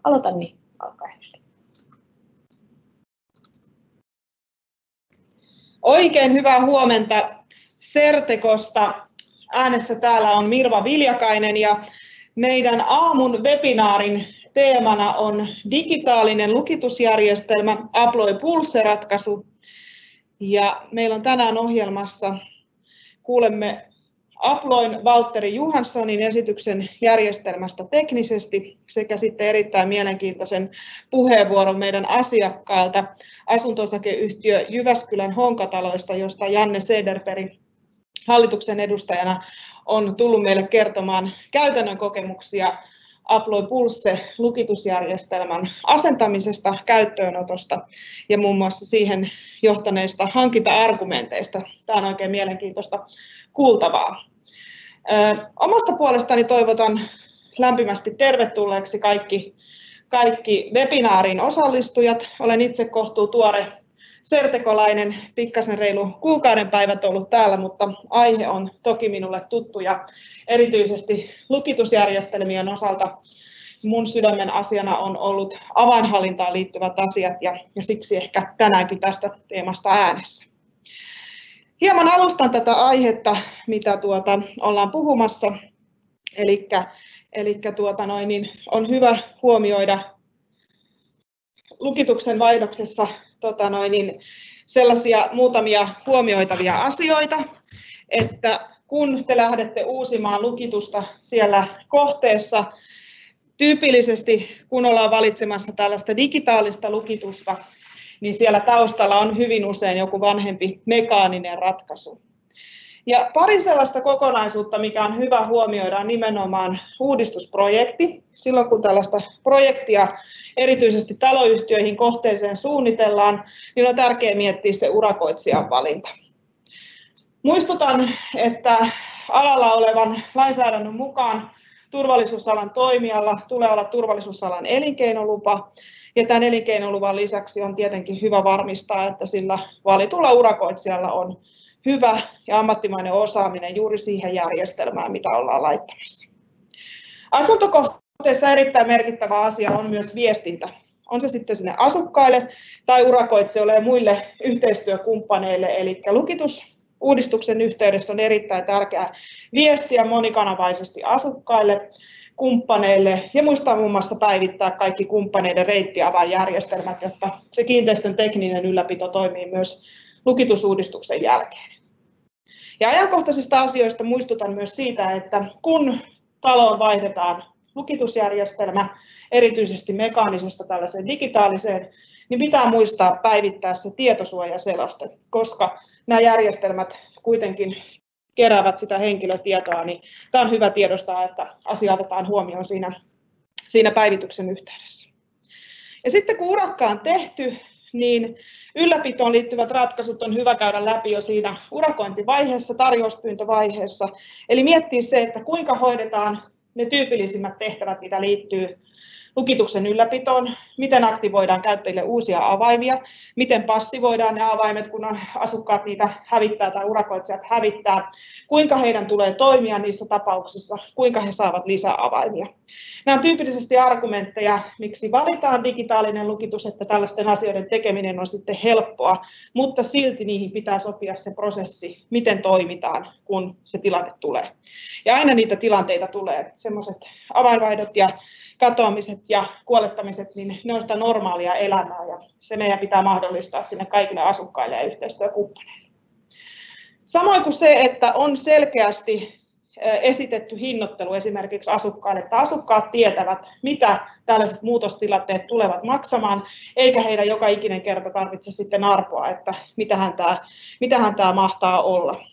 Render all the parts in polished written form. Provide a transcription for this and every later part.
aloitan, niin alkaa just. Oikein hyvää huomenta Certecosta. Äänessä täällä on Mirva Viljakainen ja meidän aamun webinaarin teemana on digitaalinen lukitusjärjestelmä Abloy Pulse-ratkaisu. Ja meillä on tänään ohjelmassa, kuulemme Abloyn Valtteri Johanssonin esityksen järjestelmästä teknisesti sekä sitten erittäin mielenkiintoisen puheenvuoron meidän asiakkaalta asunto-osakeyhtiö Jyväskylän Honkataloista, josta Janne Cederberg hallituksen edustajana on tullut meille kertomaan käytännön kokemuksia Abloy Pulse-lukitusjärjestelmän asentamisesta, käyttöönotosta ja muun muassa siihen johtaneista hankinta-argumenteista. Tämä on oikein mielenkiintoista kuultavaa. Omasta puolestani toivotan lämpimästi tervetulleeksi kaikki webinaarin osallistujat. Olen itse kohtuu tuore certecolainen, pikkasen reilu kuukauden päivät ollut täällä, mutta aihe on toki minulle tuttu ja erityisesti lukitusjärjestelmien osalta mun sydämen asiana on ollut avainhallintaan liittyvät asiat ja siksi ehkä tänäänkin tästä teemasta äänessä. Hieman alustan tätä aihetta, mitä ollaan puhumassa, eli on hyvä huomioida lukituksen vaihdoksessa sellaisia muutamia huomioitavia asioita, että kun te lähdette uusimaan lukitusta siellä kohteessa, tyypillisesti kun ollaan valitsemassa tällaista digitaalista lukitusta, niin siellä taustalla on hyvin usein joku vanhempi mekaaninen ratkaisu. Ja pari sellaista kokonaisuutta, mikä on hyvä huomioida, on nimenomaan uudistusprojekti. Silloin kun tällaista projektia erityisesti taloyhtiöihin kohteeseen suunnitellaan, niin on tärkeää miettiä se urakoitsijan valinta. Muistutan, että alalla olevan lainsäädännön mukaan turvallisuusalan toimijalla tulee olla turvallisuusalan elinkeinolupa. Ja tämän elinkeinoluvan lisäksi on tietenkin hyvä varmistaa, että sillä valitulla urakoitsijalla on hyvä ja ammattimainen osaaminen juuri siihen järjestelmään, mitä ollaan laittamassa. Asuntokohteessa erittäin merkittävä asia on myös viestintä. On se sitten sinne asukkaille tai urakoitsijoille ja muille yhteistyökumppaneille. Eli lukitusuudistuksen yhteydessä on erittäin tärkeää viestiä monikanavaisesti asukkaille, kumppaneille ja muistaa muun muassa päivittää kaikki kumppaneiden reittiavainjärjestelmät, jotta se kiinteistön tekninen ylläpito toimii myös lukitusuudistuksen jälkeen. Ja ajankohtaisista asioista muistutan myös siitä, että kun taloon vaihdetaan lukitusjärjestelmä, erityisesti mekaanisesta tällaiseen digitaaliseen, niin pitää muistaa päivittää se tietosuojaseloste, koska nämä järjestelmät kuitenkin keräävät sitä henkilötietoa, niin tämä on hyvä tiedostaa, että asia otetaan huomioon siinä päivityksen yhteydessä. Ja sitten kun urakka on tehty, niin ylläpitoon liittyvät ratkaisut on hyvä käydä läpi jo siinä urakointivaiheessa, tarjouspyyntövaiheessa. Eli miettiä se, että kuinka hoidetaan ne tyypillisimmät tehtävät, mitä liittyy lukituksen ylläpitoon, miten aktivoidaan käyttäjille uusia avaimia, miten passivoidaan ne avaimet, kun asukkaat niitä hävittää tai urakoitsijat hävittää, kuinka heidän tulee toimia niissä tapauksissa, kuinka he saavat lisäavaimia. Nämä on tyypillisesti argumentteja, miksi valitaan digitaalinen lukitus, että tällaisten asioiden tekeminen on sitten helppoa, mutta silti niihin pitää sopia se prosessi, miten toimitaan, kun se tilanne tulee. Ja aina niitä tilanteita tulee, semmoiset avainvaihdot ja katoamiset ja kuolettamiset, niin ne on sitä normaalia elämää ja se meidän pitää mahdollistaa sinne kaikille asukkaille ja yhteistyökumppaneille. Samoin kuin se, että on selkeästi esitetty hinnoittelu esimerkiksi asukkaille, että asukkaat tietävät, mitä tällaiset muutostilanteet tulevat maksamaan, eikä heidän joka ikinen kerta tarvitse sitten arpoa, että mitähän tämä mahtaa olla.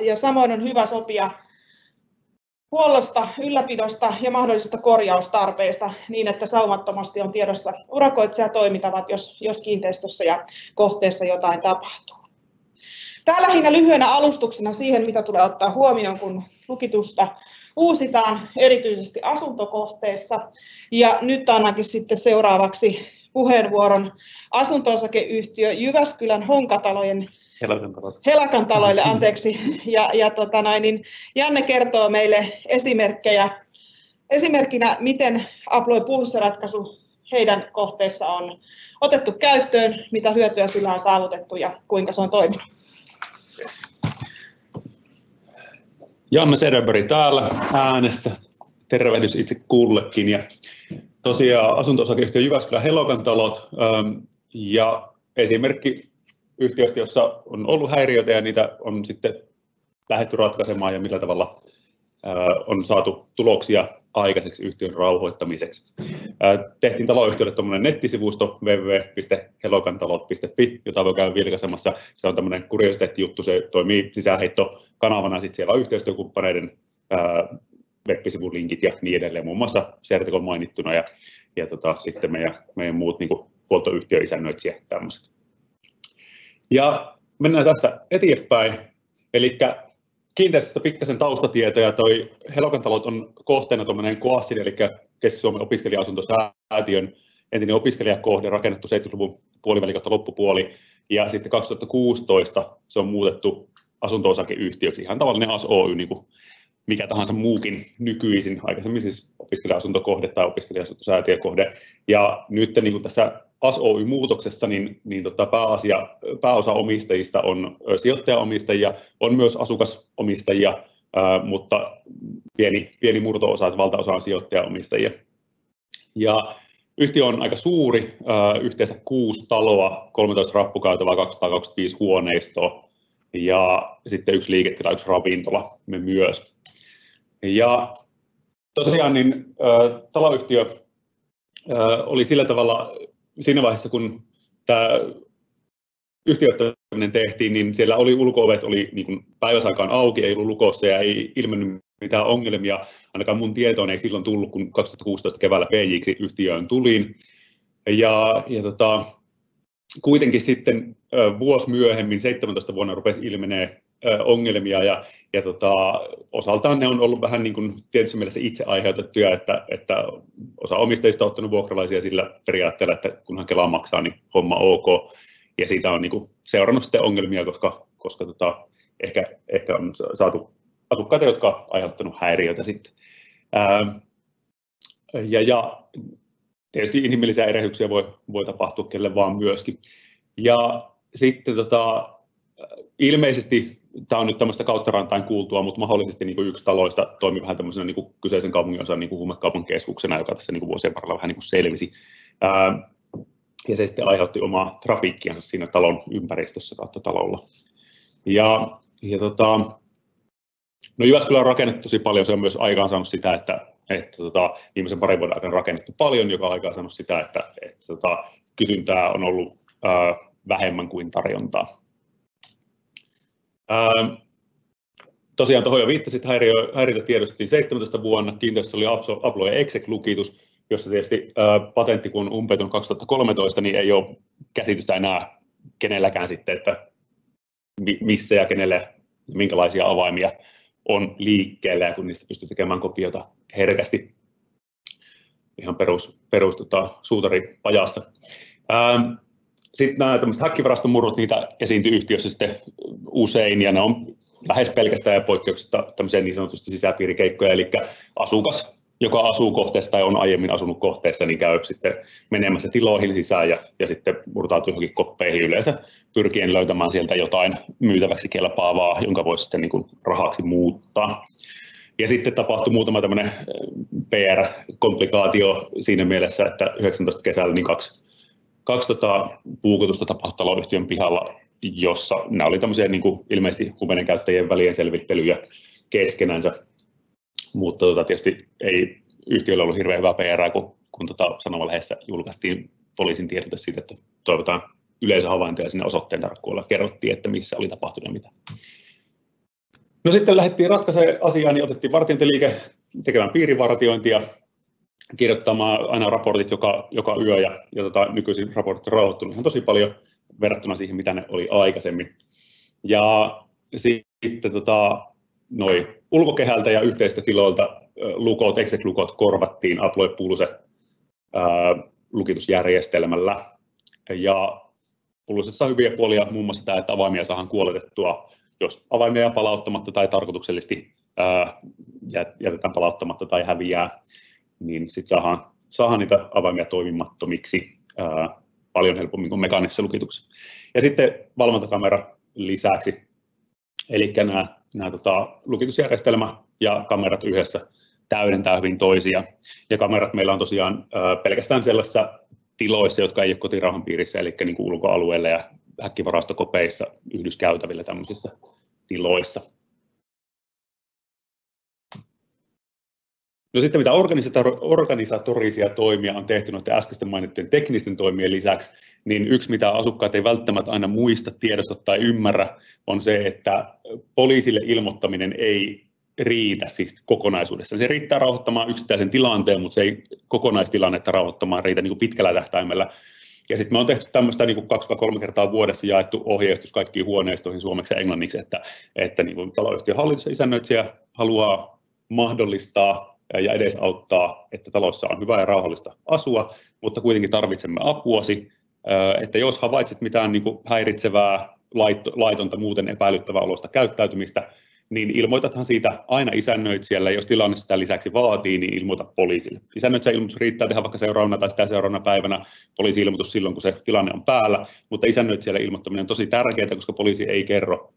Ja samoin on hyvä sopia huollosta, ylläpidosta ja mahdollisista korjaustarpeista niin, että saumattomasti on tiedossa urakoitsijatoimitavat, jos kiinteistössä ja kohteessa jotain tapahtuu. Tämä lähinnä lyhyenä alustuksena siihen, mitä tulee ottaa huomioon, kun lukitusta uusitaan, erityisesti asuntokohteessa. Ja nyt annankin sitten seuraavaksi puheenvuoron asunto-osakeyhtiö Jyväskylän Honkatalojen Helakan taloille, anteeksi. Janne kertoo meille esimerkkejä esimerkkinä, miten Abloy Pulse-ratkaisu heidän kohteissa on otettu käyttöön, mitä hyötyä sillä on saavutettu ja kuinka se on toiminut. Janne Sederberg täällä äänessä. Tervehdys itse kullekin. Ja tosiaan asunto-osakeyhtiö Jyväskylän Helokan talot ja esimerkki yhtiöstä, jossa on ollut häiriöitä ja niitä on sitten lähdetty ratkaisemaan ja millä tavalla on saatu tuloksia aikaiseksi yhtiön rauhoittamiseksi. Tehtiin taloyhtiölle tuommoinen nettisivusto www.helokantalot.fi, jota voi käydä vilkaisemassa. Se on tämmöinen kuriositeettijuttu, se toimii sisäänheittokanavana, sitten siellä on yhteistyökumppaneiden web-sivun linkit ja niin edelleen, muun muassa Certeco mainittuna ja sitten meidän muut niin kuin huoltoyhtiöisännöitsijät tämmöiset. Ja mennään tästä eteenpäin, eli kiinteistöstä pikkasen taustatietoja. Toi Helokan talot on kohteena tuommoinen KOASin, eli Keski-Suomen opiskelija-asuntosäätiön entinen opiskelijakohde, rakennettu 70-luvun puoliväli kautta loppupuoli, ja sitten 2016 se on muutettu asunto-osakeyhtiöksi, ihan tavallinen AS-Oy, niin kuin mikä tahansa muukin nykyisin, aikaisemmin siis opiskelija-asuntokohde tai opiskelija-asuntosäätiökohde, ja nyt niin kuin tässä AS-Oy-muutoksessa niin pääosa omistajista on sijoittajaomistajia, on myös asukasomistajia, mutta pieni murto-osa, valtaosa on sijoittajaomistajia. Ja yhtiö on aika suuri, yhteensä 6 taloa, 13 rappukäytävää, 225 huoneistoa ja sitten 1 liiketila, 1 ravintola me myös. Ja tosiaan niin taloyhtiö oli sillä tavalla siinä vaiheessa, kun tämä yhtiöittäminen tehtiin, niin siellä oli ulko-ovet oli niin kuin päiväsaikaan auki, ei ollut lukossa ja ei ilmennyt mitään ongelmia. Ainakaan mun tietoon ei silloin tullut, kun 2016 keväällä PJ:ksi yhtiöön tulin. Kuitenkin sitten vuosi myöhemmin, 17 vuonna, rupesi ilmenee ongelmia ja osaltaan ne on ollut vähän niin kuin tietyssä mielessä itse aiheutettuja, että osa omistajista on ottanut vuokralaisia sillä periaatteella, että kunhan Kela maksaa, niin homma ok. Ja siitä on niin kuin seurannut sitten ongelmia, koska ehkä on saatu asukkaita, jotka ovat aiheuttaneet häiriöitä sitten. Ja tietysti inhimillisiä erehdyksiä voi tapahtua kelle vaan myöskin. Ja sitten ilmeisesti tämä on nyt tämmöistä kautta-rantain kuultua, mutta mahdollisesti niin kuin yksi taloista toimi vähän tämmöisenä niin kuin kyseisen kaupunginosan niin kuin huumekaupan keskuksena, joka tässä niin kuin vuosien varrella vähän niin kuin selvisi. Ja se sitten aiheutti omaa trafiikkiansa siinä talon ympäristössä kautta talolla. No Jyväskylä on rakennettu tosi paljon, se on myös aikaansaanut sitä, että viimeisen parin vuoden aikana rakennettu paljon, joka on aikaansaanut sitä, että kysyntää on ollut vähemmän kuin tarjontaa. Tosiaan tuohon jo viittasit, häiriötä tiedostettiin 17 vuonna, kiinteistössä oli Abloy Exec-lukitus, jossa tietysti patentti kun on umpeutunut 2013, niin ei ole käsitystä enää kenelläkään sitten, että missä ja kenelle minkälaisia avaimia on liikkeellä, ja kun niistä pystyy tekemään kopiota herkästi ihan perus suutaripajassa. Sitten nämä tämmöiset häkkivarastomurrot, niitä esiintyy yhtiössä sitten usein, ja ne on lähes pelkästään ja poikkeuksista tämmöisiä niin sanotusti sisäpiirikeikkoja, eli asukas, joka asuu kohteessa tai on aiemmin asunut kohteessa, niin käy sitten menemässä tiloihin sisään ja sitten murtautuu johonkin koppeihin yleensä pyrkien löytämään sieltä jotain myytäväksi kelpaavaa, jonka voisi sitten niin kuin rahaksi muuttaa. Ja sitten tapahtui muutama tämmöinen PR-komplikaatio siinä mielessä, että 19 kesällä niin kaksi puukotusta tapahtui taloyhtiön pihalla, jossa nämä oli tämmöisiä niin kuin ilmeisesti huumeiden käyttäjien välien selvittelyjä keskenänsä. Mutta tietysti ei yhtiöllä ollut hirveän hyvää PR, kun Sanomalehdessä julkaistiin poliisin tiedote siitä, että toivotaan yleisöhavaintoja sinne osoitteen tarkkuudella. Kerrottiin, että missä oli tapahtunut ja mitä. No sitten lähdettiin ratkaisemaan asiaa, niin otettiin vartiointiliike tekemään piirivartiointia, kirjoittamaan aina raportit joka yö ja nykyisin raportit on rauhoittunut ihan tosi paljon verrattuna siihen, mitä ne oli aikaisemmin. Ja sitten noi ulkokehältä ja yhteistä tiloilta lukot, exec-lukot korvattiin Abloy Pulse lukitusjärjestelmällä. Ja Pulsessa on hyviä puolia muun muassa tämä, että avaimia saadaan kuoletettua, jos avaimia palauttamatta tai tarkoituksellisesti jätetään palauttamatta tai häviää, niin sitten saadaan niitä avaimia toimimattomiksi paljon helpommin kuin mekaanisessa lukituksessa. Ja sitten valvontakamera lisäksi, eli nämä lukitusjärjestelmä ja kamerat yhdessä täydentää hyvin toisia. Ja kamerat meillä on tosiaan pelkästään sellaisissa tiloissa, jotka ei ole kotirauhan piirissä, eli niin kuin ulkoalueilla ja häkkivarastokopeissa, yhdyskäytävillä tämmöisissä tiloissa. No sitten mitä organisatorisia toimia on tehty noiden äskeisten mainittujen teknisten toimien lisäksi, niin yksi mitä asukkaat ei välttämättä aina muista, tiedosta tai ymmärrä, on se, että poliisille ilmoittaminen ei riitä siis kokonaisuudessaan. Se riittää rauhoittamaan yksittäisen tilanteen, mutta se ei kokonaistilannetta rauhoittamaan riitä niin kuin pitkällä tähtäimellä. Ja sitten me on tehty tämmöistä niin 2-3 kertaa vuodessa jaettu ohjeistus kaikkiin huoneistoihin suomeksi ja englanniksi, että niin kuin taloyhtiön hallitus ja isännöitsijä haluaa mahdollistaa ja edesauttaa, että talossa on hyvä ja rauhallista asua, mutta kuitenkin tarvitsemme apuasi, että jos havaitset mitään niin kuin häiritsevää, laitonta, muuten epäilyttävää olosta käyttäytymistä, niin ilmoitathan siitä aina isännöitsijälle, jos tilanne sitä lisäksi vaatii, niin ilmoita poliisille. Isännöitsijän ilmoitus riittää tehdä vaikka seuraavana tai sitä seuraavana päivänä poliisi-ilmoitus silloin, kun se tilanne on päällä, mutta isännöitsijälle ilmoittaminen on tosi tärkeää, koska poliisi ei kerro,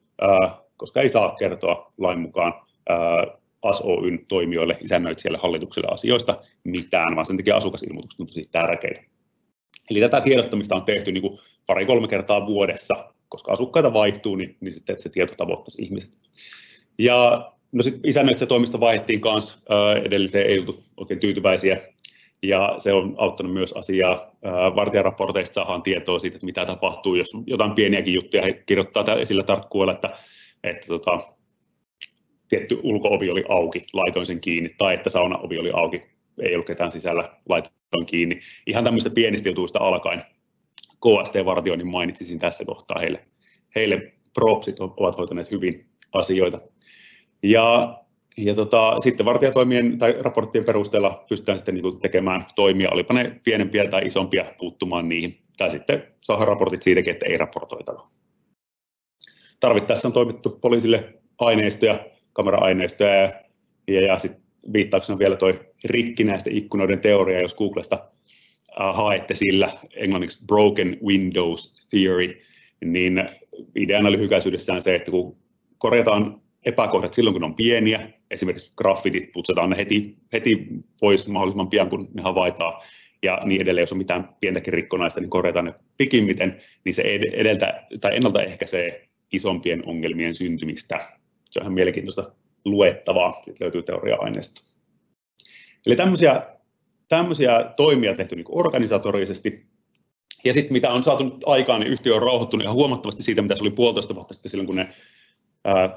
koska ei saa kertoa lain mukaan AS-Oyn toimijoille, isännöitsijälle, hallitukselle asioista mitään, vaan sen takia asukasilmoitukset on tosi tärkeitä. Eli tätä tiedottamista on tehty niin kuin 2-3 kertaa vuodessa, koska asukkaita vaihtuu, niin sitten se tieto tavoittaisi ihmiset. Ja no sitten isännöitsijätoimista vaihdettiin kanssa, edelliseen ei oltu oikein tyytyväisiä, ja se on auttanut myös asiaa. Vartijaraporteista saadaan tietoa siitä, että mitä tapahtuu, jos jotain pieniäkin juttuja he kirjoittaa esillä tarkkuudella, että tietty ulko-ovi oli auki, laitoin sen kiinni, tai että saunaovi oli auki, ei ollut ketään sisällä, laitoin kiinni. Ihan tämmöistä pienistä jutuista alkaen. KST-vartioinnin mainitsisin tässä kohtaa heille propsit ovat hoitaneet hyvin asioita. Ja sitten vartijatoimien tai raporttien perusteella pystytään sitten niin tekemään toimia, olipa ne pienempiä tai isompia, puuttumaan niihin, tai sitten saadaan raportit siitäkin, että ei raportoitava. Tarvittaessa on toimittu poliisille aineistoja, kamera-aineistoja, ja sitten viittauksena vielä tuo rikkinäisten ikkunoiden teoria, jos Googlesta haette sillä englanniksi Broken Windows Theory, niin ideana lyhykäisyydessään se, että kun korjataan epäkohdat silloin, kun on pieniä, esimerkiksi graffitit putsataan ne heti pois mahdollisimman pian, kun ne havaitaan, ja niin edelleen, jos on mitään pientäkin rikkonaista, niin korjataan ne pikimmiten, niin se ennaltaehkäisee isompien ongelmien syntymistä. Se on ihan mielenkiintoista luettavaa, siitä löytyy teoria-aineistoa. Eli tämmöisiä toimia tehty niin organisatorisesti, ja sitten mitä on saatu nyt aikaan, niin yhtiö on rauhoittunut ihan huomattavasti siitä, mitä se oli 1,5 vuotta sitten silloin, kun ne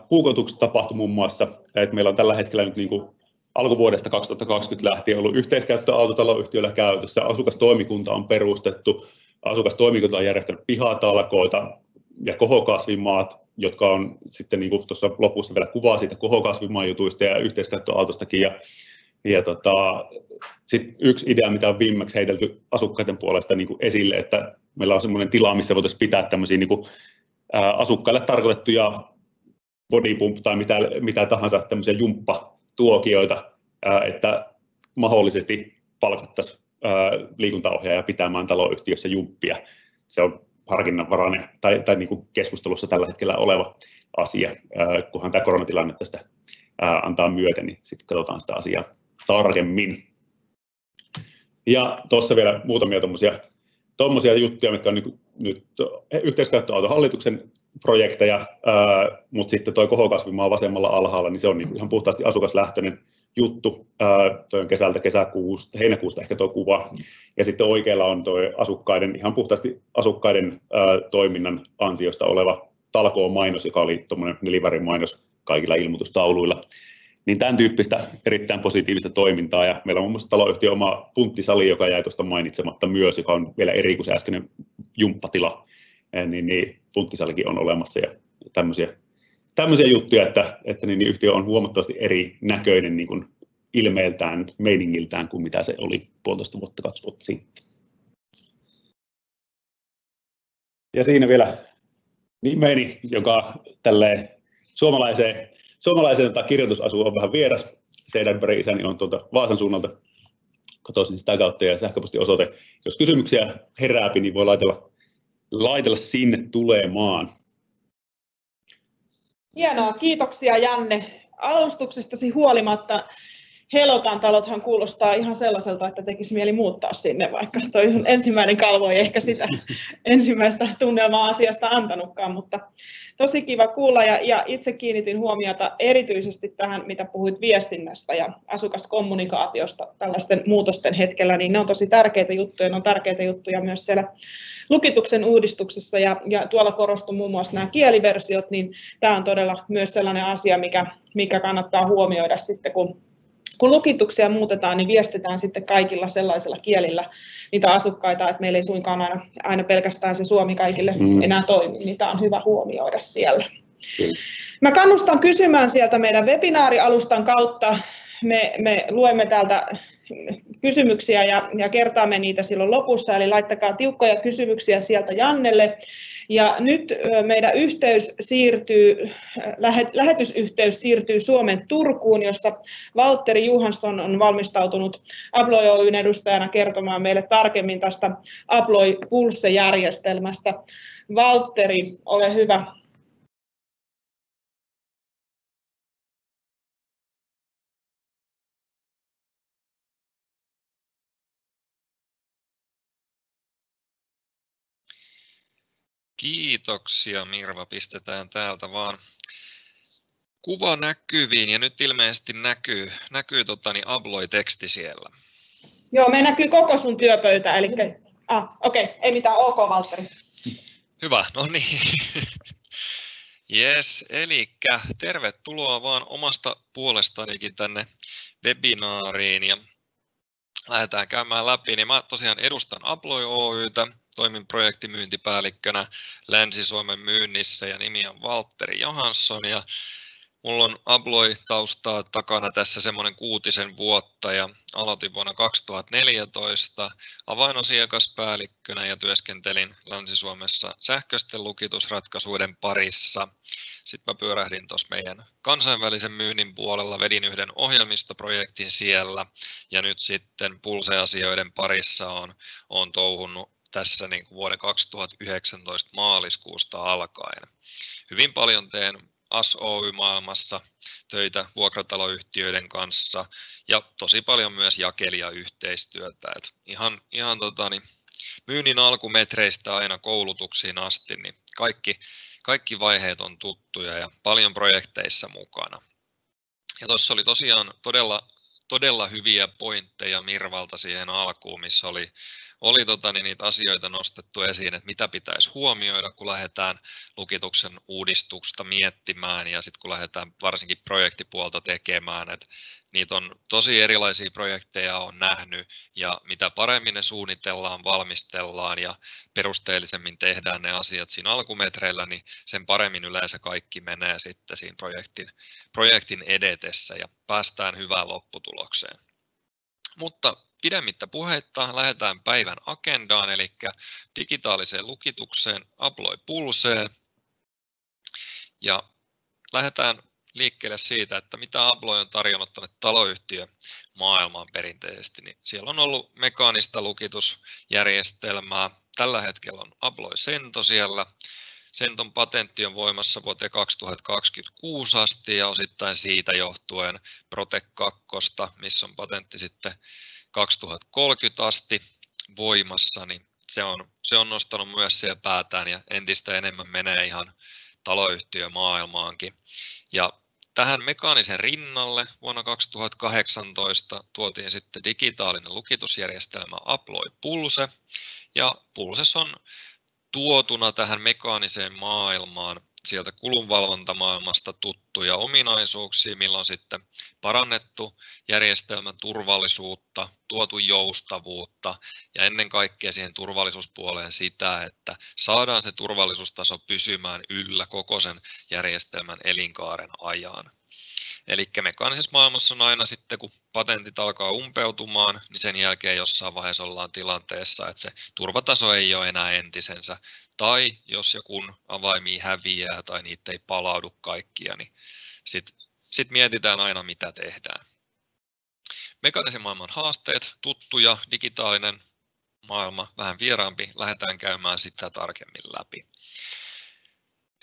puukotukset tapahtui muun muassa, että meillä on tällä hetkellä nyt niin kuin alkuvuodesta 2020 lähtien ollut yhteiskäyttöauto taloyhtiöllä käytössä, asukastoimikunta on perustettu, asukastoimikunta on järjestänyt pihatalkoita ja kohokasvimaat, jotka on sitten niin kuin tuossa lopussa vielä kuvaa siitä kohokasvimaajutuista ja yhteiskäyttöautostakin. Sitten yksi idea, mitä on viimeksi heitelty asukkaiden puolesta niin kuin esille, että meillä on semmoinen tila, missä voitaisiin pitää tämmöisiä niin kuin asukkaille tarkoitettuja bodypump tai mitä tahansa tämmöisiä jumppatuokioita, että mahdollisesti palkattaisiin liikuntaohjaaja pitämään taloyhtiössä jumppia. Se on harkinnanvarainen tai niin kuin keskustelussa tällä hetkellä oleva asia, kunhan tämä koronatilanne tästä antaa myöten, niin sitten katsotaan sitä asiaa tarkemmin. Ja tuossa vielä muutamia tuommoisia juttuja, mitkä on nyt yhteiskäyttöautohallituksen projekteja, mutta sitten tuo kohokasvimaa vasemmalla alhaalla, niin se on ihan puhtaasti asukaslähtöinen juttu. Tuo on heinäkuusta ehkä tuo kuva. Ja sitten oikealla on tuo ihan puhtaasti asukkaiden toiminnan ansiosta oleva talkoo-mainos, joka oli tuommoinen nelivärin mainos kaikilla ilmoitustauluilla. Niin tämän tyyppistä erittäin positiivista toimintaa, ja meillä on muun muassa taloyhtiön oma punttisali, joka jäi tuosta mainitsematta myös, joka on vielä eri kuin se äskeinen jumppatila, niin punttisalikin on olemassa, ja tämmöisiä juttuja, että niin yhtiö on huomattavasti eri näköinen niin kuin ilmeeltään, meiningiltään kuin mitä se oli 1,5 vuotta, 2 vuotta sitten. Ja siinä vielä nimeni, joka tälleen suomalaiseen suomalaisen kirjoitusasu on vähän vieras. Seidenbergin isäni on tuolta Vaasan suunnalta. Katsoisin sitä kautta ja sähköpostiosoite. Jos kysymyksiä herääpi, niin voi laitella sinne tulemaan. Hienoa, kiitoksia Janne. Alustuksestasi huolimatta Helokan talothan kuulostaa ihan sellaiselta, että tekisi mieli muuttaa sinne, vaikka toi ensimmäinen kalvo ei ehkä sitä ensimmäistä tunnelmaa asiasta antanutkaan, mutta tosi kiva kuulla ja itse kiinnitin huomiota erityisesti tähän, mitä puhuit viestinnästä ja asukaskommunikaatiosta tällaisten muutosten hetkellä, niin ne on tosi tärkeitä juttuja, ne on tärkeitä juttuja myös siellä lukituksen uudistuksessa ja tuolla korostui muun muassa nämä kieliversiot, niin tämä on todella myös sellainen asia, mikä kannattaa huomioida sitten, kun lukituksia muutetaan, niin viestitään sitten kaikilla sellaisilla kielillä niitä asukkaita, että meillä ei suinkaan aina pelkästään se suomi kaikille enää toimi, niin tämä on hyvä huomioida siellä. Mä kannustan kysymään sieltä meidän webinaarialustan kautta. Me luemme täältä kysymyksiä ja kertaamme niitä silloin lopussa, eli laittakaa tiukkoja kysymyksiä sieltä Jannelle. Ja nyt meidän lähetysyhteys siirtyy Suomen Turkuun, jossa Valtteri Johansson on valmistautunut Abloy Oyn edustajana kertomaan meille tarkemmin tästä Abloy Pulse-järjestelmästä. Valtteri, ole hyvä. Kiitoksia Mirva, pistetään täältä vaan kuva näkyviin ja nyt ilmeisesti näkyy Abloy-teksti siellä. Joo, me näkyy koko sun työpöytä, eli okei, ei mitään, ok Valtteri. Hyvä, no niin. Jes, elikkä tervetuloa vaan omasta puolestanikin tänne webinaariin ja lähdetään käymään läpi. Niin mä tosiaan edustan Abloy Oy:tä, toimin projektimyyntipäällikkönä Länsi-Suomen myynnissä ja nimi on Valtteri Johansson ja mulla on Abloy-taustaa takana tässä semmoinen 6 vuotta ja aloitin vuonna 2014 avainasiakaspäällikkönä ja työskentelin Länsi-Suomessa sähköisten lukitusratkaisuiden parissa. Sitten mä pyörähdin tuossa meidän kansainvälisen myynnin puolella, vedin yhden ohjelmistoprojektin siellä ja nyt sitten Pulse-asioiden parissa on touhunnut tässä niin kuin vuoden 2019 maaliskuusta alkaen. Hyvin paljon teen AS-Oy-maailmassa töitä vuokrataloyhtiöiden kanssa ja tosi paljon myös jakelijayhteistyötä. Et ihan myynnin alkumetreistä aina koulutuksiin asti, niin kaikki vaiheet on tuttuja ja paljon projekteissa mukana. Ja tuossa oli tosiaan todella hyviä pointteja Mirvalta siihen alkuun, missä oli niitä asioita nostettu esiin, että mitä pitäisi huomioida, kun lähdetään lukituksen uudistusta miettimään ja sitten kun lähdetään varsinkin projektipuolta tekemään, että niitä on tosi erilaisia projekteja on nähnyt ja mitä paremmin ne suunnitellaan, valmistellaan ja perusteellisemmin tehdään ne asiat siinä alkumetreillä, niin sen paremmin yleensä kaikki menee sitten siinä projektin edetessä ja päästään hyvään lopputulokseen. Mutta pidemmittä puheitta lähdetään päivän agendaan, eli digitaaliseen lukitukseen, Abloy Pulseen. Ja lähdetään liikkeelle siitä, että mitä Abloy on tarjonnut tuonne taloyhtiömaailmaan perinteisesti. Niin siellä on ollut mekaanista lukitusjärjestelmää. Tällä hetkellä on Abloy Sento siellä. Senton patentti on voimassa vuoteen 2026 asti ja osittain siitä johtuen Prote 2, missä on patentti sitten 2030 asti voimassa, niin se on nostanut myös siellä päätään ja entistä enemmän menee ihan taloyhtiömaailmaankin. Ja tähän mekaanisen rinnalle vuonna 2018 tuotiin sitten digitaalinen lukitusjärjestelmä Abloy Pulse ja Pulse on tuotuna tähän mekaaniseen maailmaan sieltä kulunvalvontamaailmasta tuttuja ominaisuuksia, millä on sitten parannettu järjestelmän turvallisuutta, tuotu joustavuutta ja ennen kaikkea siihen turvallisuuspuoleen sitä, että saadaan se turvallisuustaso pysymään yllä koko sen järjestelmän elinkaaren ajan. Eli mekaanisessa maailmassa on aina sitten, kun patentit alkaa umpeutumaan, niin sen jälkeen jossain vaiheessa ollaan tilanteessa, että se turvataso ei ole enää entisensä. Tai jos ja kun avaimia häviää tai niitä ei palaudu kaikkia, niin sitten sitten mietitään aina, mitä tehdään. Mekaanisen maailman haasteet, tuttuja, digitaalinen maailma, vähän vieraampi, lähdetään käymään sitä tarkemmin läpi.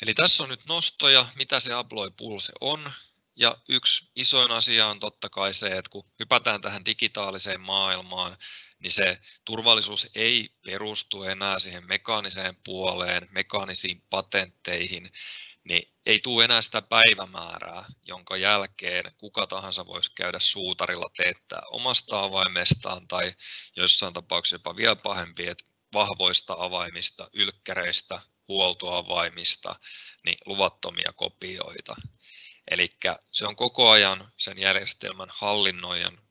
Eli tässä on nyt nostoja, mitä se Abloy Pulse on. Ja yksi isoin asia on totta kai se, että kun hypätään tähän digitaaliseen maailmaan, niin se turvallisuus ei perustu enää siihen mekaaniseen puoleen, mekaanisiin patentteihin, niin ei tule enää sitä päivämäärää, jonka jälkeen kuka tahansa voisi käydä suutarilla teettää omasta avaimestaan tai joissain tapauksissa jopa vielä pahempi, että vahvoista avaimista, ylkkäreistä, huoltoavaimista, niin luvattomia kopioita. Eli se on koko ajan sen järjestelmän hallinnoijan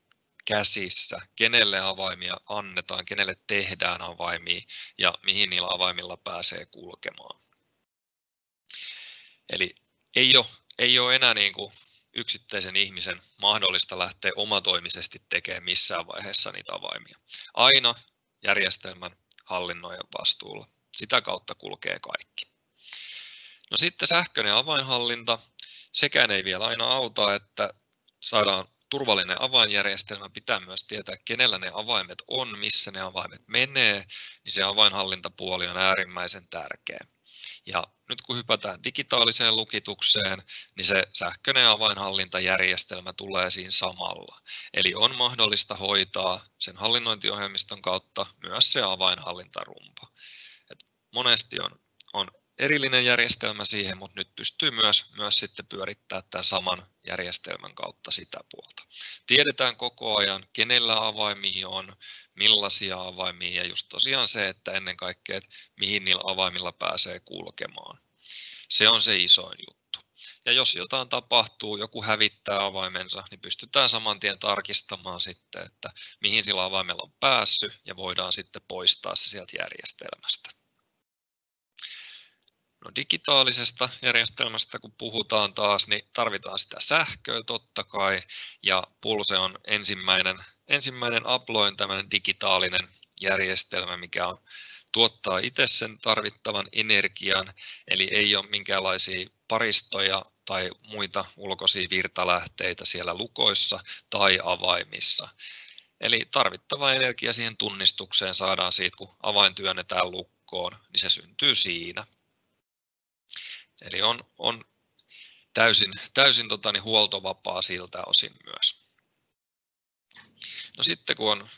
käsissä, kenelle avaimia annetaan, kenelle tehdään avaimia ja mihin niillä avaimilla pääsee kulkemaan. Eli ei ole enää niin kuin yksittäisen ihmisen mahdollista lähteä omatoimisesti tekemään missään vaiheessa niitä avaimia. Aina järjestelmän hallinnoijan vastuulla. Sitä kautta kulkee kaikki. No sitten sähköinen avainhallinta. Sekään ei vielä aina auta, että saadaan turvallinen avainjärjestelmä. Pitää myös tietää, kenellä ne avaimet on, missä ne avaimet menee, niin se avainhallintapuoli on äärimmäisen tärkeä. Ja nyt kun hypätään digitaaliseen lukitukseen, niin se sähköinen avainhallintajärjestelmä tulee siinä samalla. Eli on mahdollista hoitaa sen hallinnointiohjelmiston kautta myös se avainhallintarumpa. Et monesti on erillinen järjestelmä siihen, mutta nyt pystyy myös sitten pyörittämään tämän saman järjestelmän kautta sitä puolta. Tiedetään koko ajan, kenellä avaimia on, millaisia avaimia ja just tosiaan se, että ennen kaikkea, että mihin niillä avaimilla pääsee kulkemaan. Se on se isoin juttu. Ja jos jotain tapahtuu, joku hävittää avaimensa, niin pystytään saman tien tarkistamaan sitten, että mihin sillä avaimella on päässyt ja voidaan sitten poistaa se sieltä järjestelmästä. No digitaalisesta järjestelmästä kun puhutaan taas, niin tarvitaan sitä sähköä totta kai, ja Pulse on ensimmäinen Abloyn tämmöinen digitaalinen järjestelmä, mikä tuottaa itse sen tarvittavan energian, eli ei ole minkäänlaisia paristoja tai muita ulkoisia virtalähteitä siellä lukoissa tai avaimissa. Eli tarvittava energia siihen tunnistukseen saadaan siitä, kun avain työnnetään lukkoon, niin se syntyy siinä. Eli on täysin huoltovapaa siltä osin myös. No sitten kun on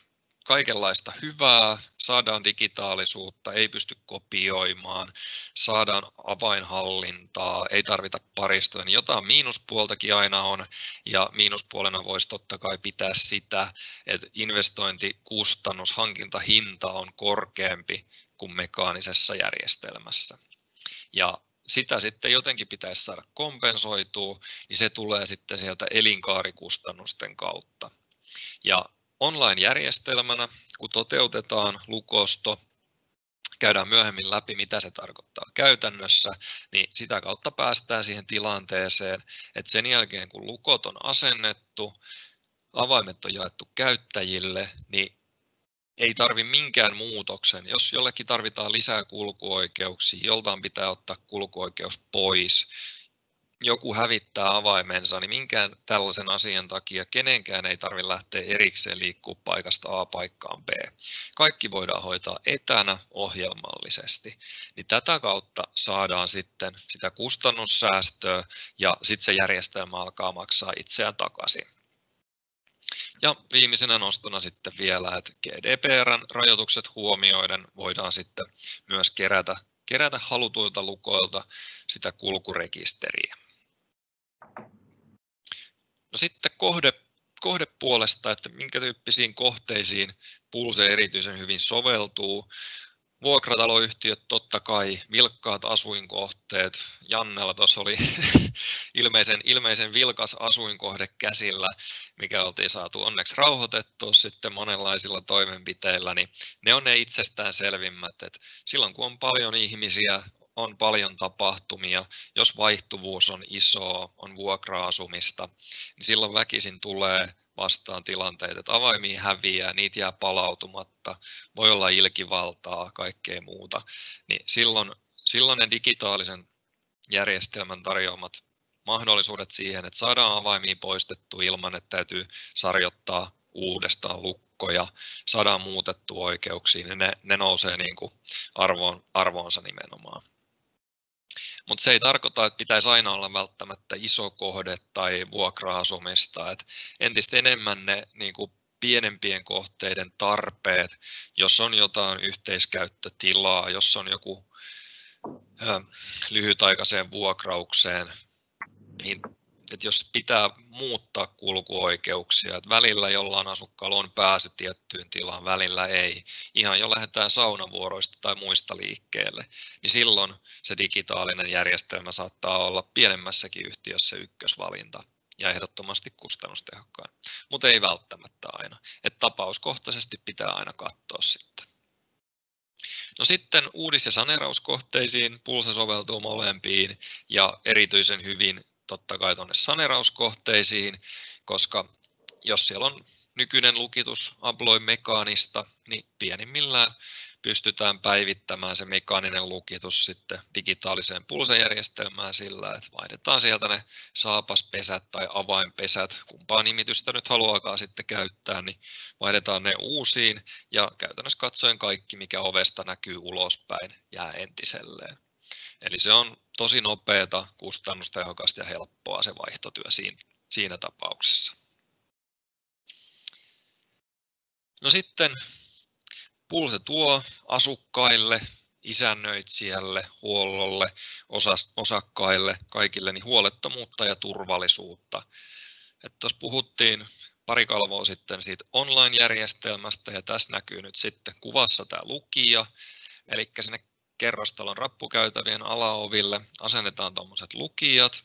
kaikenlaista hyvää, saadaan digitaalisuutta, ei pysty kopioimaan, saadaan avainhallintaa, ei tarvita paristoja, niin jotain miinuspuoltakin aina on, ja miinuspuolena voisi totta kai pitää sitä, että investointikustannus, hankintahinta on korkeampi kuin mekaanisessa järjestelmässä. Ja sitä sitten jotenkin pitäisi saada kompensoitua, niin se tulee sitten sieltä elinkaarikustannusten kautta. Ja online-järjestelmänä, kun toteutetaan lukosto, käydään myöhemmin läpi, mitä se tarkoittaa käytännössä, niin sitä kautta päästään siihen tilanteeseen, että sen jälkeen kun lukot on asennettu, avaimet on jaettu käyttäjille, niin ei tarvitse minkään muutoksen. Jos jollekin tarvitaan lisää kulkuoikeuksia, joltain pitää ottaa kulkuoikeus pois, joku hävittää avaimensa, niin minkään tällaisen asian takia kenenkään ei tarvitse lähteä erikseen liikkua paikasta A paikkaan B. Kaikki voidaan hoitaa etänä ohjelmallisesti. Niin tätä kautta saadaan sitten sitä kustannussäästöä ja sitten se järjestelmä alkaa maksaa itseään takaisin. Ja viimeisenä nostona sitten vielä, että GDPR:n rajoitukset huomioiden voidaan sitten myös kerätä halutuilta lukoilta sitä kulkurekisteriä. No sitten kohdepuolesta, että minkä tyyppisiin kohteisiin Pulse erityisen hyvin soveltuu. Vuokrataloyhtiöt totta kai, vilkkaat asuinkohteet. Jannella tuossa oli ilmeisen vilkas asuinkohde käsillä, mikä oltiin saatu onneksi rauhoitettua sitten monenlaisilla toimenpiteillä, niin ne on ne itsestään selvimmät, että silloin kun on paljon ihmisiä, on paljon tapahtumia, jos vaihtuvuus on iso, on vuokra-asumista, niin silloin väkisin tulee vastaan tilanteita, että avaimia häviää, niitä jää palautumatta, voi olla ilkivaltaa, kaikkea muuta, niin silloin ne digitaalisen järjestelmän tarjoamat mahdollisuudet siihen, että saadaan avaimia poistettua ilman, että täytyy sarjoittaa uudestaan lukkoja, saadaan muutettua oikeuksia, niin ne nousee niin kuin arvoonsa nimenomaan. Mutta se ei tarkoita, että pitäisi aina olla välttämättä iso kohde tai vuokra-asumista. Et entistä enemmän ne niin kuin pienempien kohteiden tarpeet, jos on jotain yhteiskäyttötilaa, jos on joku lyhytaikaiseen vuokraukseen, niin että jos pitää muuttaa kulkuoikeuksia, että välillä jollain asukkaalla on pääsy tiettyyn tilaan, välillä ei, ihan jo lähdetään saunavuoroista tai muista liikkeelle, niin silloin se digitaalinen järjestelmä saattaa olla pienemmässäkin yhtiössä ykkösvalinta ja ehdottomasti kustannustehokkain, mutta ei välttämättä aina. Että tapauskohtaisesti pitää aina katsoa sitten. No sitten uudis- ja saneerauskohteisiin Pulse soveltuu molempiin ja erityisen hyvin totta kai tuonne saneerauskohteisiin, koska jos siellä on nykyinen lukitus Abloy mekaanista, niin pienimmillään pystytään päivittämään se mekaaninen lukitus sitten digitaaliseen Pulse-järjestelmään sillä, että vaihdetaan sieltä ne saapaspesät tai avainpesät, kumpaa nimitystä nyt haluaakaan sitten käyttää, niin vaihdetaan ne uusiin ja käytännössä katsoen kaikki, mikä ovesta näkyy ulospäin, jää entiselleen. Eli se on tosi nopeata, kustannustehokasta ja helppoa se vaihtotyö siinä tapauksessa. No sitten Pulse tuo asukkaille, isännöitsijälle, huollolle, osakkaille, kaikille niin huolettomuutta ja turvallisuutta. Tuossa puhuttiin pari kalvoa sitten siitä online-järjestelmästä ja tässä näkyy nyt sitten kuvassa tämä lukija, eli sinne kerrostalon rappukäytävien alaoville asennetaan tuommoiset lukijat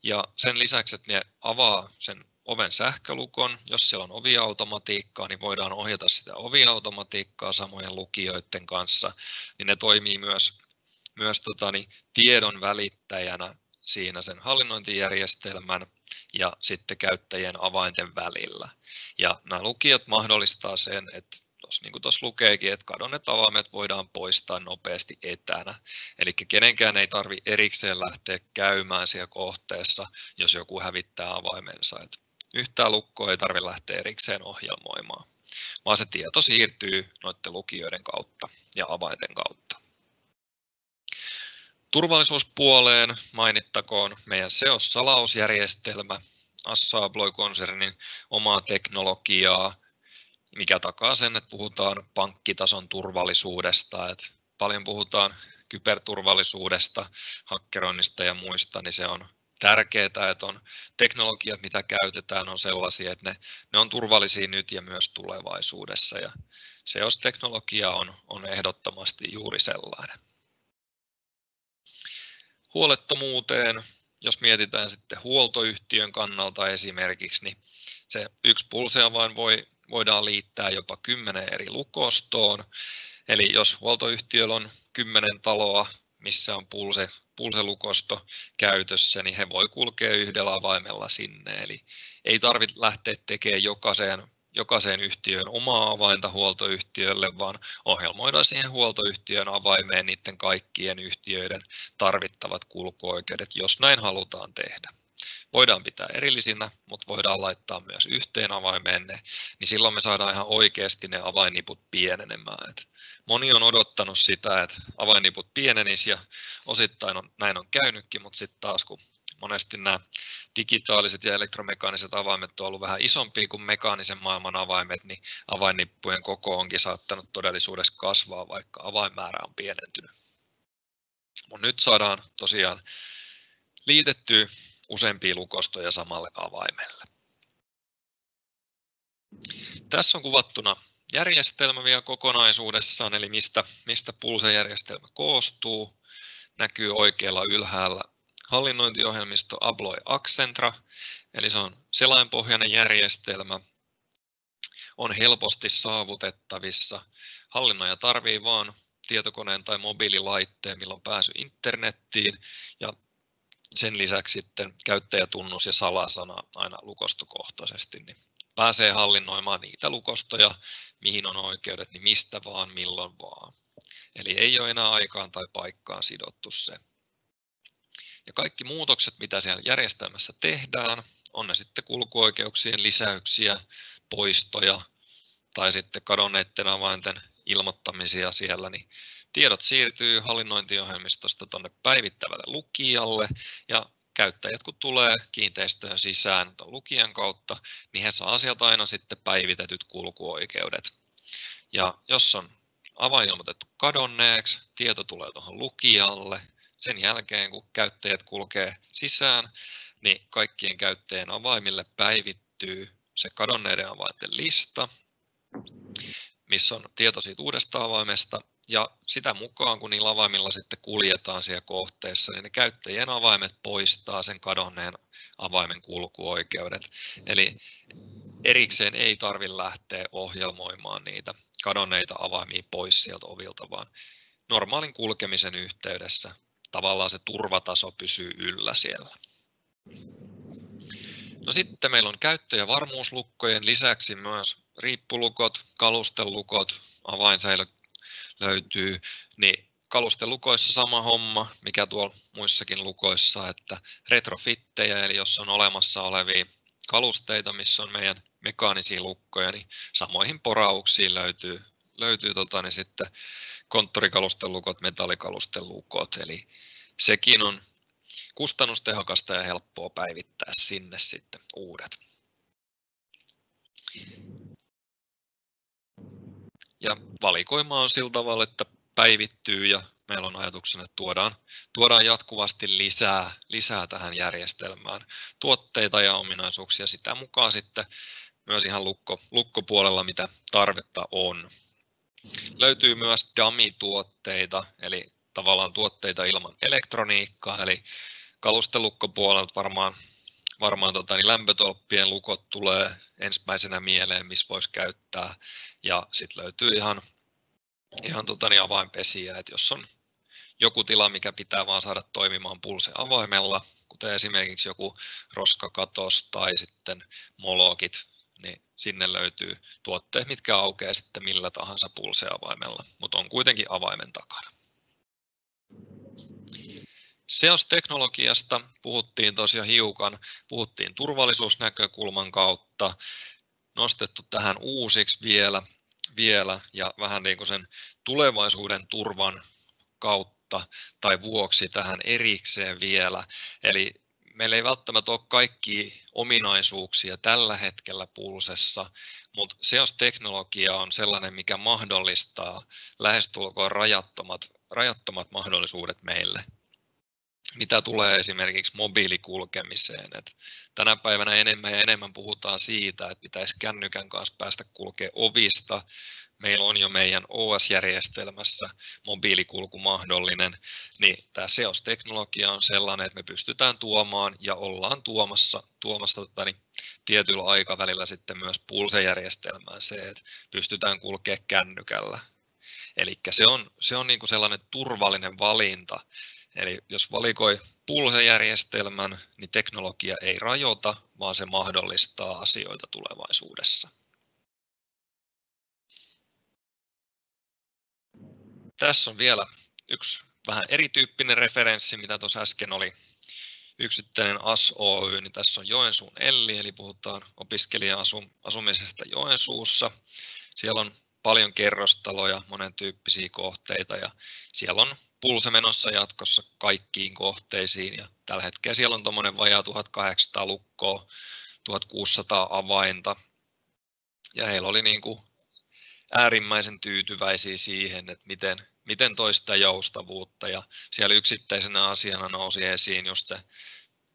ja sen lisäksi, että ne avaa sen oven sähkölukon, jos siellä on oviautomatiikkaa, niin voidaan ohjata sitä oviautomatiikkaa samojen lukijoiden kanssa, niin ne toimii myös tiedon välittäjänä siinä sen hallinnointijärjestelmän ja sitten käyttäjien avainten välillä. Ja nämä lukijat mahdollistaa sen, että niin kuin tuossa lukeekin, että kadonneet avaimet voidaan poistaa nopeasti etänä. Eli kenenkään ei tarvitse erikseen lähteä käymään siellä kohteessa, jos joku hävittää avaimensa. Että yhtään lukkoa ei tarvitse lähteä erikseen ohjelmoimaan, vaan se tieto siirtyy noiden lukijoiden kautta ja avainten kautta. Turvallisuuspuoleen mainittakoon meidän SEOS-salausjärjestelmä, Assa Abloy-konsernin omaa teknologiaa, mikä takaa sen, että puhutaan pankkitason turvallisuudesta, että paljon puhutaan kyberturvallisuudesta, hakkeroinnista ja muista, niin se on tärkeää, että on teknologiat, mitä käytetään, on sellaisia, että ne on turvallisia nyt ja myös tulevaisuudessa, ja SEOS-teknologia on ehdottomasti juuri sellainen. Huolettomuuteen, jos mietitään sitten huoltoyhtiön kannalta esimerkiksi, niin se yksi Pulse-avain voidaan liittää jopa 10 eri lukostoon. Eli jos huoltoyhtiöllä on 10 taloa, missä on Pulse-lukosto käytössä, niin he voi kulkea yhdellä avaimella sinne. Eli ei tarvitse lähteä tekemään jokaiseen yhtiöön omaa avainta huoltoyhtiölle, vaan ohjelmoidaan siihen huoltoyhtiön avaimeen niiden kaikkien yhtiöiden tarvittavat kulkuoikeudet, jos näin halutaan tehdä. Voidaan pitää erillisinä, mutta voidaan laittaa myös yhteen avaimeen ne, niin silloin me saadaan ihan oikeasti ne avainniput pienenemään. Moni on odottanut sitä, että avainniput pienenisivät ja osittain näin on käynytkin, mutta sitten taas kun monesti nämä digitaaliset ja elektromekaaniset avaimet on ollut vähän isompia kuin mekaanisen maailman avaimet, niin avainnippujen koko onkin saattanut todellisuudessa kasvaa, vaikka avainmäärä on pienentynyt. Mutta nyt saadaan tosiaan liitettyä useampia lukostoja samalle avaimelle. Tässä on kuvattuna järjestelmä vielä kokonaisuudessaan, eli mistä Pulse-järjestelmä koostuu. Näkyy oikealla ylhäällä hallinnointiohjelmisto Abloy Accentra, eli se on selainpohjainen järjestelmä, on helposti saavutettavissa. Hallinnoija tarvitsee vain tietokoneen tai mobiililaitteen, milloin pääsy internettiin, ja sen lisäksi sitten käyttäjätunnus ja salasana aina lukostokohtaisesti, niin pääsee hallinnoimaan niitä lukostoja, mihin on oikeudet, niin mistä vaan, milloin vaan. Eli ei ole enää aikaan tai paikkaan sidottu se. Ja kaikki muutokset, mitä siellä järjestelmässä tehdään, on ne sitten kulkuoikeuksien lisäyksiä, poistoja tai sitten kadonneiden avainten ilmoittamisia siellä, niin tiedot siirtyy hallinnointiohjelmistosta tuonne päivittävälle lukijalle ja käyttäjät kun tulee kiinteistöön sisään lukijan kautta, niin he saa sieltä aina sitten päivitetyt kulkuoikeudet. Ja jos on avain ilmoitettu kadonneeksi, tieto tulee tuohon lukijalle. Sen jälkeen kun käyttäjät kulkee sisään, niin kaikkien käyttäjien avaimille päivittyy se kadonneiden avainten lista, missä on tieto siitä uudesta avaimesta. Ja sitä mukaan, kun niillä avaimilla sitten kuljetaan siellä kohteessa, niin ne käyttäjien avaimet poistaa sen kadonneen avaimen kulkuoikeudet. Eli erikseen ei tarvitse lähteä ohjelmoimaan niitä kadonneita avaimia pois sieltä ovilta, vaan normaalin kulkemisen yhteydessä tavallaan se turvataso pysyy yllä siellä. No sitten meillä on käyttö- ja varmuuslukkojen lisäksi myös riippulukot, kalustelukot, avainsäilö löytyy, niin kalustelukoissa sama homma, mikä tuolla muissakin lukoissa, että retrofittejä, eli jos on olemassa olevia kalusteita, missä on meidän mekaanisia lukkoja, niin samoihin porauksiin löytyy sitten konttorikalustelukot, metallikalustelukot, eli sekin on kustannustehokasta ja helppoa päivittää sinne sitten uudet. Ja valikoima on sillä tavalla, että päivittyy ja meillä on ajatuksena, että tuodaan jatkuvasti lisää tähän järjestelmään tuotteita ja ominaisuuksia sitä mukaan sitten myös ihan lukkopuolella, mitä tarvetta on. Löytyy myös dummy-tuotteita, eli tavallaan tuotteita ilman elektroniikkaa, eli kalustelukkopuolelta varmaan lämpötolppien lukot tulee ensimmäisenä mieleen, missä voisi käyttää, ja sitten löytyy ihan avainpesiä, että jos on joku tila, mikä pitää vaan saada toimimaan pulse-avaimella, kuten esimerkiksi joku roskakatos tai sitten molokit, niin sinne löytyy tuotteet, mitkä aukeaa sitten millä tahansa pulse-avaimella, mutta on kuitenkin avaimen takana. SEOS-teknologiasta puhuttiin tosiaan hiukan, puhuttiin turvallisuusnäkökulman kautta, nostettu tähän uusiksi vielä ja vähän niin kuin sen tulevaisuuden turvan kautta tai vuoksi tähän erikseen vielä. Eli meillä ei välttämättä ole kaikkia ominaisuuksia tällä hetkellä pulsessa, mutta SEOS-teknologia on sellainen, mikä mahdollistaa lähestulkoon rajattomat mahdollisuudet meille. Mitä tulee esimerkiksi mobiilikulkemiseen. Tänä päivänä enemmän ja enemmän puhutaan siitä, että pitäisi kännykän kanssa päästä kulkemaan ovista. Meillä on jo meidän OS-järjestelmässä mobiilikulku mahdollinen, niin tämä SEOS-teknologia on sellainen, että me pystytään tuomaan ja ollaan tuomassa tietyllä aikavälillä sitten myös pulse-järjestelmään se, että pystytään kulkemaan kännykällä. Eli se on niin kuin sellainen turvallinen valinta. Eli jos valikoi pulse-järjestelmän, niin teknologia ei rajoita, vaan se mahdollistaa asioita tulevaisuudessa. Tässä on vielä yksi vähän erityyppinen referenssi, mitä tuossa äsken oli yksittäinen AS Oy, niin tässä on Joensuun Elli, eli puhutaan opiskelija-asumisesta Joensuussa. Siellä on paljon kerrostaloja, monen tyyppisiä kohteita ja siellä on pulse menossa jatkossa kaikkiin kohteisiin ja tällä hetkellä siellä on tuommoinen vajaa 1800 lukkoa, 1600 avainta ja heillä oli niin kuin äärimmäisen tyytyväisiä siihen, että miten toista joustavuutta ja siellä yksittäisenä asiana nousi esiin just se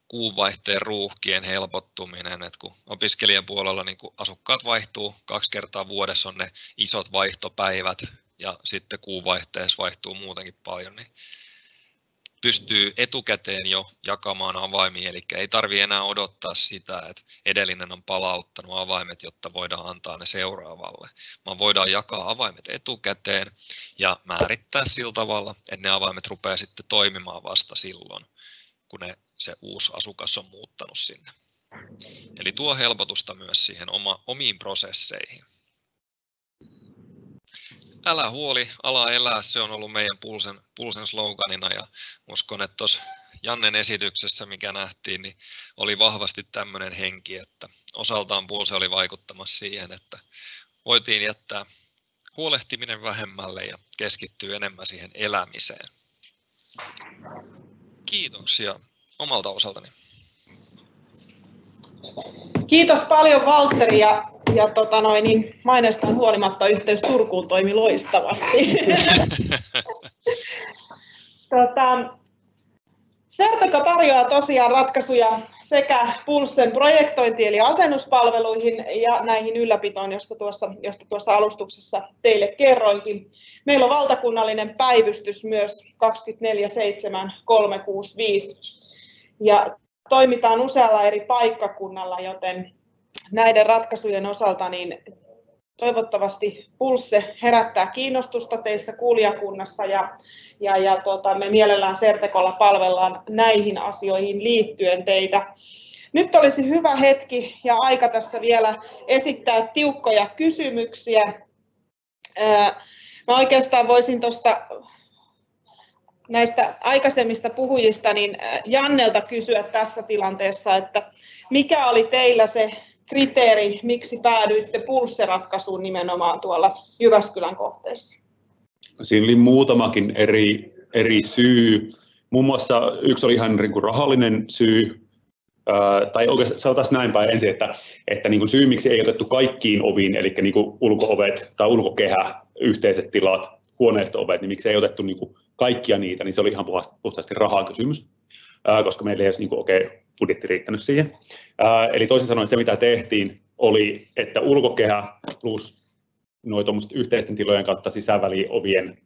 kuunvaihteen ruuhkien helpottuminen, että kun opiskelijapuolella niin kun asukkaat vaihtuu 2 kertaa vuodessa on ne isot vaihtopäivät ja sitten kuunvaihteessa vaihtuu muutenkin paljon, niin pystyy etukäteen jo jakamaan avaimia, eli ei tarvitse enää odottaa sitä, että edellinen on palauttanut avaimet, jotta voidaan antaa ne seuraavalle, vaan voidaan jakaa avaimet etukäteen ja määrittää sillä tavalla, että ne avaimet rupeaa sitten toimimaan vasta silloin, kun se uusi asukas on muuttanut sinne. Eli tuo helpotusta myös siihen omiin prosesseihin. Älä huoli, ala elää, se on ollut meidän Pulsen sloganina ja uskon, että tuossa Jannen esityksessä, mikä nähtiin, niin oli vahvasti tämmöinen henki, että osaltaan Pulse oli vaikuttamassa siihen, että voitiin jättää huolehtiminen vähemmälle ja keskittyä enemmän siihen elämiseen. Kiitoksia omalta osaltani. Kiitos paljon Valtteri ja maineestaan huolimatta yhteys Turkuun toimi loistavasti. Certeco tarjoaa tosiaan ratkaisuja sekä Pulsen projektointi- eli asennuspalveluihin ja näihin ylläpitoon, josta tuossa alustuksessa teille kerroinkin. Meillä on valtakunnallinen päivystys myös 24/7 365 ja toimitaan usealla eri paikkakunnalla, joten näiden ratkaisujen osalta niin toivottavasti Pulse herättää kiinnostusta teissä kuulijakunnassa ja me mielellään Certecolla palvellaan näihin asioihin liittyen teitä. Nyt olisi hyvä hetki ja aika tässä vielä esittää tiukkoja kysymyksiä. Mä oikeastaan voisin näistä aikaisemmista puhujista niin Jannelta kysyä tässä tilanteessa, että mikä oli teillä se kriteeri, miksi päädyitte Pulse-ratkaisuun nimenomaan tuolla Jyväskylän kohteessa? Siinä oli muutamakin eri syy. Muun muassa yksi oli ihan niin kuin rahallinen syy, tai oikeastaan sanotaan näin päin ensin, että niin kuin syy, miksi ei otettu kaikkiin oviin, eli niin kuin ulko-ovet tai ulkokehä, yhteiset tilat, huoneisto-ovet, niin miksi ei otettu niin kuin kaikkia niitä, niin se oli ihan puhtaasti rahakysymys, koska meillä ei olisi niin kuin budjetti riittänyt siihen. Eli toisin sanoen se, mitä tehtiin, oli, että ulkokehä plus yhteisten tilojen kautta sisäväliovien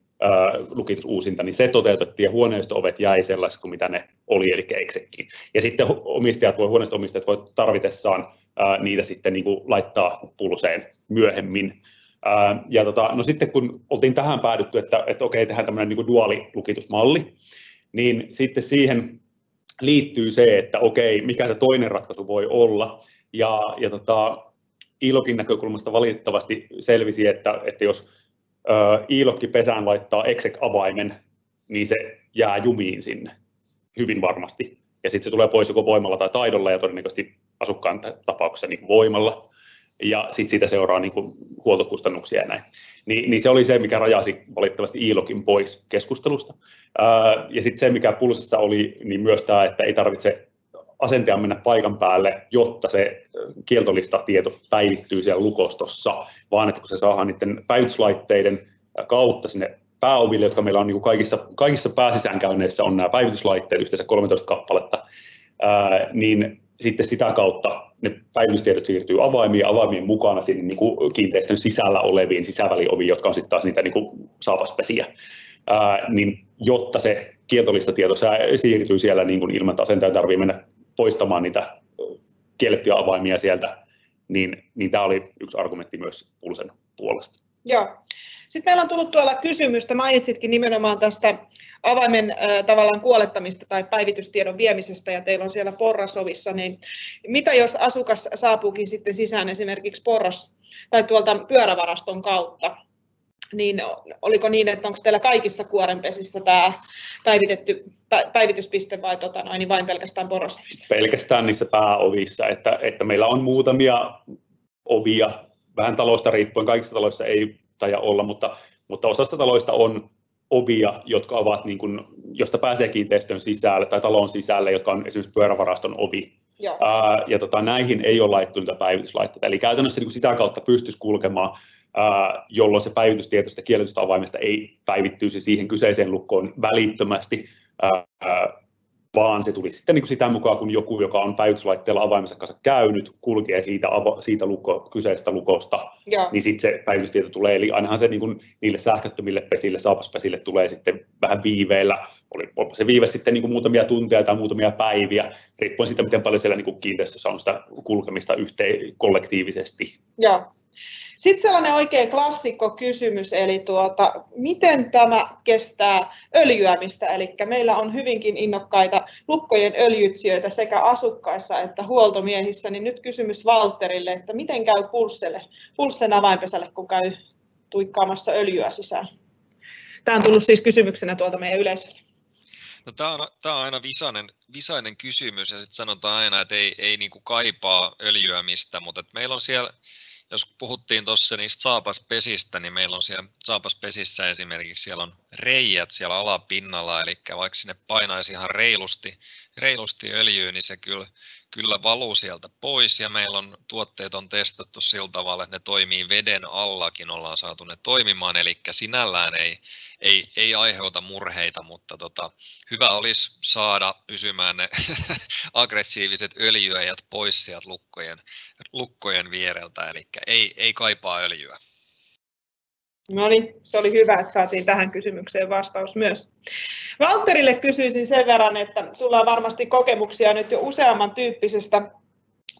lukitusuusinta, niin se toteutettiin ja huoneisto-ovet jäi sellaisiksi kuin mitä ne oli, eli eksekin. Ja sitten huoneisto-omistajat voi tarvitessaan niitä sitten niin kuin laittaa Pulseen myöhemmin. No sitten kun oltiin tähän päädytty, että okei, tehdään tämmöinen niin kuin duaalilukitusmalli, niin sitten siihen liittyy se, että okei, mikä se toinen ratkaisu voi olla. ILOGin näkökulmasta valitettavasti selvisi, että jos ILOG pesään laittaa exec-avaimen, niin se jää jumiin sinne hyvin varmasti. Ja sitten se tulee pois joko voimalla tai taidolla ja todennäköisesti asukkaan tapauksessa niin voimalla. Ja sitten siitä seuraa niin kuin huoltokustannuksia ja näin. Niin se oli se, mikä rajasi valitettavasti ILOGin pois keskustelusta. Ja sitten se, mikä Pulsessa oli, niin myös tämä, että ei tarvitse asentajan mennä paikan päälle, jotta se kieltolistatieto päivittyy siellä lukostossa, vaan että kun se saadaan niiden päivityslaitteiden kautta sinne pääoville, jotka meillä on niin kuin kaikissa pääsisäänkäynneissä on nämä päivityslaitteet, yhteensä 13 kappaletta, niin sitten sitä kautta ne päivitystiedot siirtyy avaimien mukana sinne niin kuin kiinteistön sisällä oleviin sisävälioviin, jotka on sitten taas niitä niin kuin saapaspesiä. Niin jotta se kieltolistatieto siirtyy siellä niin kuin ilman, että asentaja tarvitsee mennä poistamaan niitä kiellettyjä avaimia sieltä, niin tämä oli yksi argumentti myös Pulsen puolesta. Joo. Sitten meillä on tullut tuolla kysymystä, mainitsitkin nimenomaan tästä avaimen tavallaan kuolettamista tai päivitystiedon viemisestä ja teillä on siellä porrasovissa, niin mitä jos asukas saapuukin sitten sisään esimerkiksi tai tuolta pyörävaraston kautta, niin oliko niin, että onko teillä kaikissa kuorenpesissä tämä päivityspiste vai niin vain pelkästään porrasovissa? Pelkästään niissä pääovissa, että meillä on muutamia ovia, vähän taloista riippuen, kaikissa taloissa ei taida olla, mutta osassa taloista on ovia, jotka ovat niin kuin, josta pääsee kiinteistön sisälle tai talon sisälle, jotka on esimerkiksi pyörävaraston ovi. Näihin ei ole laittu niitä päivityslaitteita. Eli käytännössä niin kuin sitä kautta pystyisi kulkemaan, jolloin se päivitystieto sitä kielletystä avaimesta ei päivittyisi siihen kyseiseen lukkoon välittömästi, vaan se tulisi sitten niin kuin sitä mukaan, kun joku, joka on päivityslaitteella avaimensa kanssa käynyt, kulkee siitä kyseisestä lukosta, niin sitten se päivitystieto tulee. Eli ainahan se niin kuin niille sähköttömille pesille, saapaspesille tulee sitten vähän viiveillä. Olipa se viive sitten niin kuin muutamia tunteja tai muutamia päiviä, riippuen siitä, miten paljon siellä niin kuin kiinteistössä on sitä kulkemista kollektiivisesti. Joo. Sitten sellainen oikein klassikko kysymys, eli miten tämä kestää öljyämistä, eli meillä on hyvinkin innokkaita lukkojen öljytsijöitä sekä asukkaissa että huoltomiehissä, niin nyt kysymys Valtterille, että miten käy Pulsen avainpesälle, kun käy tuikkaamassa öljyä sisään? Tämä on tullut siis kysymyksenä tuolta meidän yleisöltä. No, tämä on aina visainen kysymys ja sitten sanotaan aina, että ei niinku kaipaa öljyämistä, mutta meillä on siellä, jos puhuttiin tuossa niistä saapaspesistä, niin meillä on siellä saapaspesissä esimerkiksi siellä on reijät siellä alapinnalla, eli vaikka sinne painaisi ihan reilusti öljyä, niin se kyllä valuu sieltä pois ja meillä on tuotteet on testattu sillä tavalla, että ne toimii veden allakin, ollaan saatu ne toimimaan, eli sinällään ei aiheuta murheita, mutta hyvä olisi saada pysymään ne aggressiiviset öljyäjät pois sieltä lukkojen viereltä, eli ei kaipaa öljyä. No niin, se oli hyvä, että saatiin tähän kysymykseen vastaus myös. Valtterille kysyisin sen verran, että sulla on varmasti kokemuksia nyt jo useamman tyyppisestä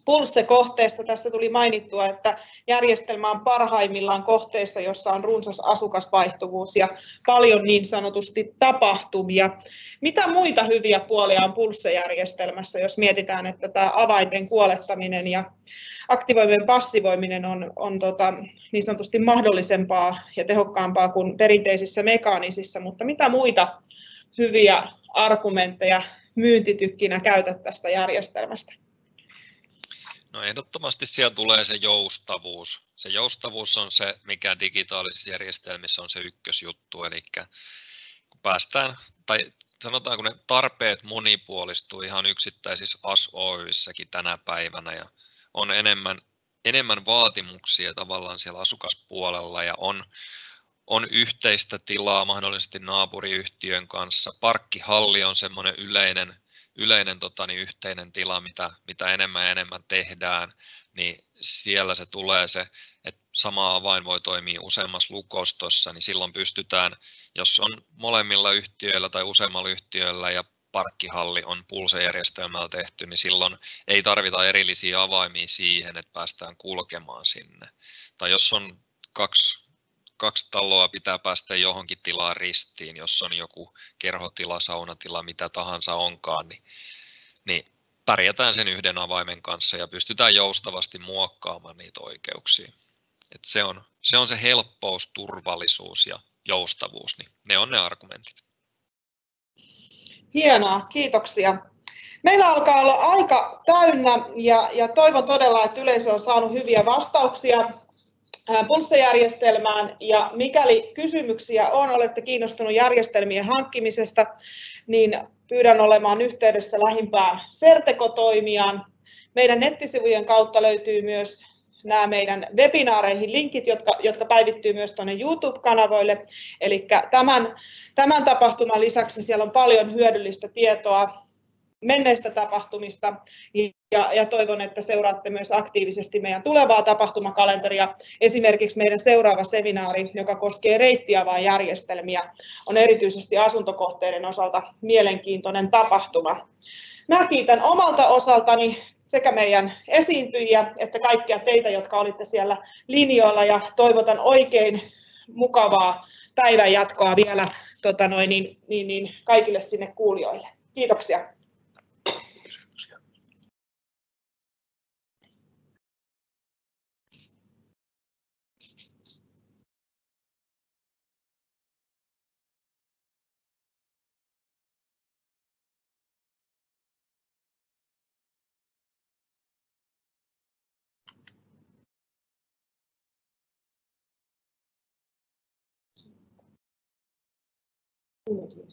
Pulse-kohteessa. Tässä tuli mainittua, että järjestelmä on parhaimmillaan kohteissa, jossa on runsas asukasvaihtuvuus ja paljon niin sanotusti tapahtumia. Mitä muita hyviä puolia on Pulse-järjestelmässä, jos mietitään, että tämä avainten kuolettaminen ja aktivoimien passivoiminen on niin sanotusti mahdollisempaa ja tehokkaampaa kuin perinteisissä mekaanisissa, mutta mitä muita hyviä argumentteja myyntitykkinä käytät tästä järjestelmästä? No ehdottomasti siellä tulee se joustavuus. Se joustavuus on se, mikä digitaalisissa järjestelmissä on se ykkösjuttu, eli kun päästään, tai sanotaan kun ne tarpeet monipuolistuu ihan yksittäisissä AS-Oy:ssäkin tänä päivänä ja on enemmän vaatimuksia tavallaan siellä asukaspuolella ja on yhteistä tilaa mahdollisesti naapuriyhtiön kanssa. Parkkihalli on semmoinen yleinen yhteinen tila, mitä enemmän ja enemmän tehdään, niin siellä se tulee se, että sama avain voi toimia useammassa lukostossa, niin silloin pystytään, jos on molemmilla yhtiöillä tai useammalla yhtiöillä ja parkkihalli on Pulse-järjestelmällä tehty, niin silloin ei tarvita erillisiä avaimia siihen, että päästään kulkemaan sinne. Tai jos on kaksi taloa pitää päästä johonkin tilaan ristiin, jos on joku kerhotila, saunatila, mitä tahansa onkaan, niin pärjätään sen yhden avaimen kanssa ja pystytään joustavasti muokkaamaan niitä oikeuksia. Et se on se helppous, turvallisuus ja joustavuus, niin ne on ne argumentit. Hienoa, kiitoksia. Meillä alkaa olla aika täynnä ja toivon todella, että yleisö on saanut hyviä vastauksia Pulse-järjestelmään, ja mikäli kysymyksiä on, olette kiinnostunut järjestelmien hankkimisesta, niin pyydän olemaan yhteydessä lähimpään Certeco-toimijaan. Meidän nettisivujen kautta löytyy myös nämä meidän webinaareihin linkit, jotka päivittyy myös tuonne YouTube-kanavoille. Eli tämän tapahtuman lisäksi siellä on paljon hyödyllistä tietoa menneistä tapahtumista ja toivon, että seuraatte myös aktiivisesti meidän tulevaa tapahtumakalenteria. Esimerkiksi meidän seuraava seminaari, joka koskee reittiavainjärjestelmiä, on erityisesti asuntokohteiden osalta mielenkiintoinen tapahtuma. Mä kiitän omalta osaltani sekä meidän esiintyjiä että kaikkia teitä, jotka olitte siellä linjoilla, ja toivotan oikein mukavaa päivänjatkoa vielä kaikille sinne kuulijoille. Kiitoksia. Thank you.